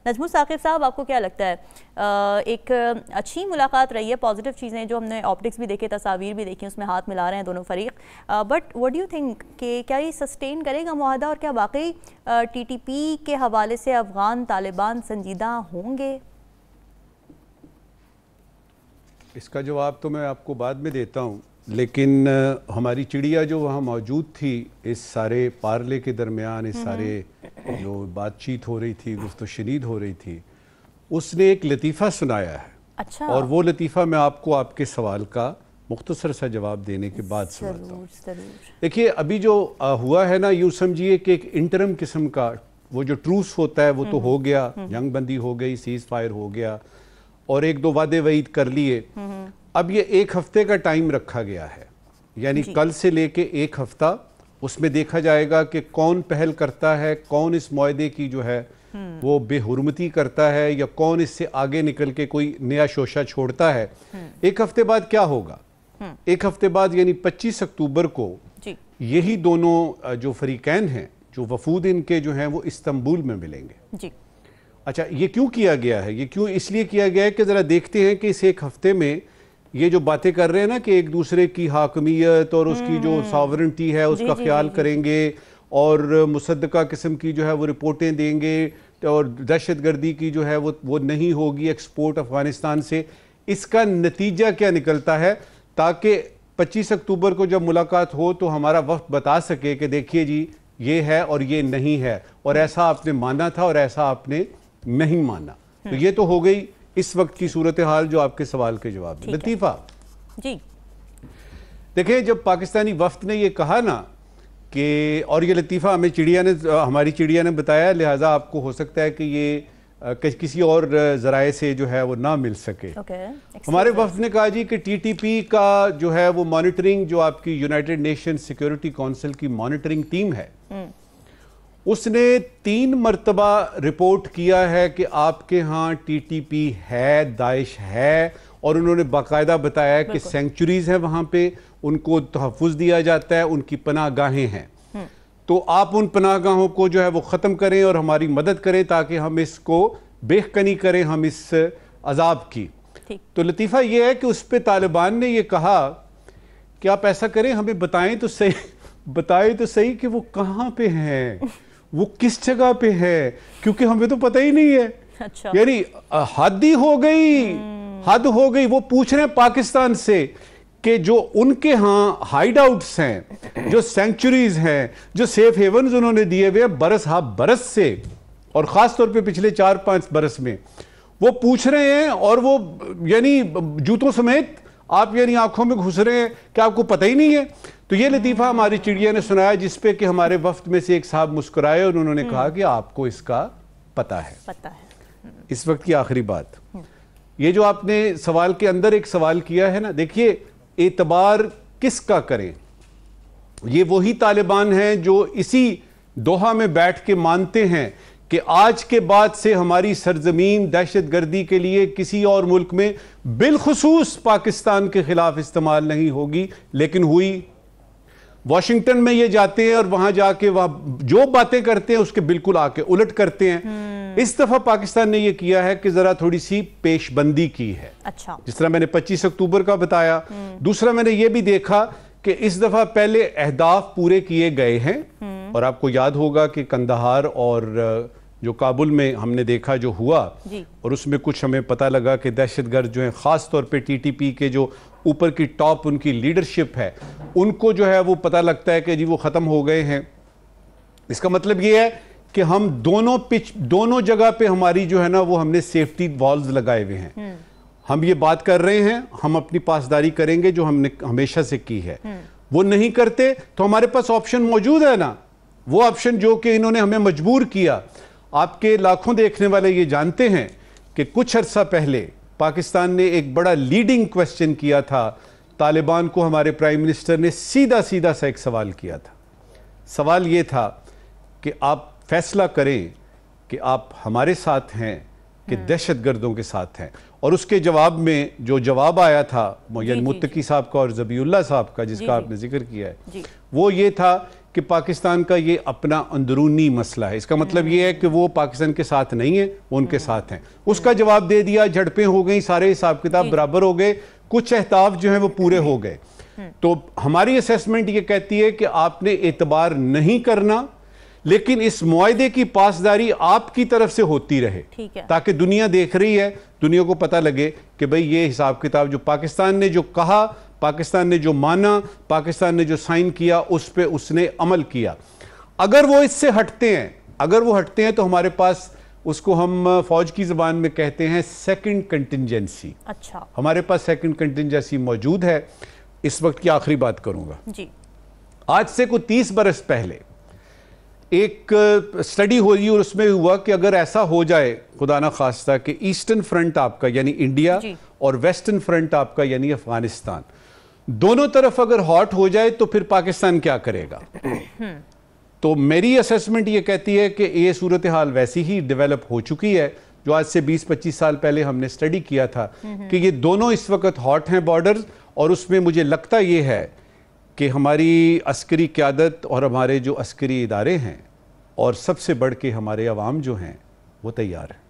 नजमुल साकिब साहब, आपको क्या लगता है, एक अच्छी मुलाकात रही है, पॉजिटिव चीज़ें जो हमने ऑप्टिक्स भी देखे, तस्वीर भी देखी, उसमें हाथ मिला रहे हैं दोनों फरीक, but what do you think कि क्या ये सस्टेन करेगा मुआहदा, और क्या वाकई टीटीपी के हवाले से अफगान तालिबान संजीदा होंगे? इसका जवाब तो मैं आपको बाद में देता हूँ, लेकिन हमारी चिड़िया जो वहाँ मौजूद थी इस सारे पार्ले के दरमियान, इस सारे जो बातचीत हो रही थी, गुफ्त शनीद हो रही थी, उसने एक लतीफ़ा सुनाया है। अच्छा। और वो लतीफ़ा मैं आपको आपके सवाल का मुख्तसर सा जवाब देने के बाद सुनाता हूँ। देखिए, अभी जो हुआ है ना, यूँ समझिए कि एक इंटरम किस्म का वो जो ट्रूस होता है वो तो हो गया, जंग बंदी हो गई, सीज़ फायर हो गया और एक दो वादे वईद कर लिए। अब ये एक हफ्ते का टाइम रखा गया है, यानी कल से लेके एक हफ्ता, उसमें देखा जाएगा कि कौन पहल करता है, कौन इस मुआहदे की जो है वो बेहुरमती करता है, या कौन इससे आगे निकल के कोई नया शोशा छोड़ता है। एक हफ्ते बाद क्या होगा? एक हफ्ते बाद यानी 25 अक्टूबर को यही दोनों जो फरीकैन हैं, जो वफूद इनके जो हैं, वो इस्तांबुल में मिलेंगे जी। अच्छा, ये क्यों किया गया है? ये क्यों इसलिए किया गया है कि ज़रा देखते हैं कि इस एक हफ्ते में ये जो बातें कर रहे हैं ना कि एक दूसरे की हाकमियत और उसकी जो सॉवरेंटी है उसका ख्याल करेंगे, और मुसद्दका किस्म की जो है वो रिपोर्टें देंगे, और दहशतगर्दी की जो है वो नहीं होगी एक्सपोर्ट अफगानिस्तान से। इसका नतीजा क्या निकलता है, ताकि 25 अक्टूबर को जब मुलाकात हो तो हमारा वक्त बता सके कि देखिए जी ये है और ये नहीं है, और ऐसा आपने माना था और ऐसा आपने नहीं माना। तो ये तो हो गई इस वक्त की सूरत हाल जो आपके सवाल के जवाब में। लतीफ़ा जी, देखिए, जब पाकिस्तानी वफ्द ने ये कहा ना कि, और ये लतीफ़ा हमें हमारी चिड़िया ने बताया, लिहाजा आपको हो सकता है कि ये किसी और ज़राए से जो है वो ना मिल सके। हमारे वफ्द ने कहा जी कि टीटीपी का जो है वो मॉनिटरिंग, जो आपकी यूनाइटेड नेशन सिक्योरिटी काउंसिल की मॉनिटरिंग टीम है, उसने 3 मरतबा रिपोर्ट किया है कि आपके यहाँ टीटीपी है, दाइश है, और उन्होंने बाकायदा बताया कि सेंचुरीज हैं वहाँ पे, उनको तहफ़्फ़ुज़ दिया जाता है, उनकी पनाहगाहें हैं, तो आप उन पनाहगाहों को जो है वो ख़त्म करें और हमारी मदद करें ताकि हम इसको बेखनी करें, हम इस अजाब की। तो लतीफ़ा ये है कि उस पर तालिबान ने ये कहा कि आप ऐसा करें, हमें बताएं तो सही कि वो कहाँ पे हैं, वो किस जगह पे है, क्योंकि हमें तो पता ही नहीं है। अच्छा। यानी हद हो गई। वो पूछ रहे हैं पाकिस्तान से कि जो उनके यहाँ हाइड आउट्स हैं, जो सेंचुरीज हैं, जो सेफ हेवन्स उन्होंने दिए हुए बरस से, और ख़ास तौर पे पिछले 4-5 बरस में, वो पूछ रहे हैं, और वो यानी जूतों समेत आप यानी आंखों में घुस रहे हैं कि आपको पता ही नहीं है। तो ये लतीफ़ा हमारी चिड़िया ने सुनाया, जिसपे कि हमारे वफ्द में से एक साहब मुस्कुराए और उन्होंने कहा कि आपको इसका पता है। इस वक्त की आखिरी बात, ये जो आपने सवाल के अंदर एक सवाल किया है ना, देखिए, एतबार किसका करें? ये वही तालिबान हैं जो इसी दोहा में बैठ के मानते हैं कि आज के बाद से हमारी सरजमीन दहशतगर्दी के लिए किसी और मुल्क में बिलखुसूस पाकिस्तान के खिलाफ इस्तेमाल नहीं होगी, लेकिन हुई। वॉशिंगटन में ये जाते हैं और वहां जाके वहां जो बातें करते हैं उसके बिल्कुल आके उलट करते हैं। इस दफा पाकिस्तान ने ये किया है कि जरा थोड़ी सी पेशबंदी की है। अच्छा। जिस तरह मैंने 25 अक्टूबर का बताया। दूसरा, मैंने ये भी देखा कि इस दफा पहले अहदाफ पूरे किए गए हैं, और आपको याद होगा कि कंदहार और जो काबुल में हमने देखा जो हुआ, और उसमें कुछ हमें पता लगा कि दहशतगर्द जो हैं, ख़ास तौर पे टीटीपी के जो ऊपर की टॉप उनकी लीडरशिप है, उनको जो है वो पता लगता है कि जी वो ख़त्म हो गए हैं। इसका मतलब ये है कि हम दोनों जगह पे हमारी जो है ना वो हमने सेफ्टी वॉल्स लगाए हुए हैं। हम ये बात कर रहे हैं, हम अपनी पासदारी करेंगे जो हमने हमेशा से की है। वो नहीं करते तो हमारे पास ऑप्शन मौजूद है ना, वो ऑप्शन जो कि इन्होंने हमें मजबूर किया। आपके लाखों देखने वाले ये जानते हैं कि कुछ अर्सा पहले पाकिस्तान ने एक बड़ा लीडिंग क्वेश्चन किया था तालिबान को। हमारे प्राइम मिनिस्टर ने सीधा सा एक सवाल किया था। सवाल ये था कि आप फैसला करें कि आप हमारे साथ हैं कि दहशतगर्दों के साथ हैं। और उसके जवाब में जो जवाब आया था मुत्तकी साहब का और ज़बीउल्लाह साहब का, जिसका आपने जिक्र किया है, वो ये था कि पाकिस्तान का ये अपना अंदरूनी मसला है। इसका मतलब ये है कि वो पाकिस्तान के साथ नहीं है, वो उनके साथ हैं। उसका जवाब दे दिया, झड़पें हो गई, सारे हिसाब किताब बराबर हो गए, कुछ अहताफ जो है वो पूरे हो गए। तो हमारी असेसमेंट ये कहती है कि आपने एतबार नहीं करना, लेकिन इस मुआहदे की पासदारी आपकी तरफ से होती रहे, ताकि दुनिया देख रही है, दुनिया को पता लगे कि भाई ये हिसाब किताब जो पाकिस्तान ने जो कहा, पाकिस्तान ने जो माना, पाकिस्तान ने जो साइन किया, उस पे उसने अमल किया। अगर वो इससे हटते हैं, अगर वो हटते हैं तो हमारे पास, उसको हम फौज की जबान में कहते हैं सेकंड कंटिंजेंसी। अच्छा, हमारे पास सेकंड कंटिंजेंसी मौजूद है। इस वक्त की आखिरी बात करूंगा जी। आज से कुछ 30 बरस पहले एक स्टडी हुई और उसमें हुआ कि अगर ऐसा हो जाए, खुदा ना खास्ता, कि ईस्टर्न फ्रंट आपका यानी इंडिया और वेस्टर्न फ्रंट आपका यानी अफगानिस्तान, दोनों तरफ अगर हॉट हो जाए तो फिर पाकिस्तान क्या करेगा। तो मेरी असेसमेंट ये कहती है कि ये सूरत हाल वैसी ही डेवलप हो चुकी है जो आज से 20-25 साल पहले हमने स्टडी किया था कि ये दोनों इस वक्त हॉट हैं बॉर्डर्स। और उसमें मुझे लगता ये है कि हमारी अस्करी क़यादत और हमारे जो अस्करी इदारे हैं और सबसे बढ़ के हमारे अवाम जो हैं वो तैयार हैं।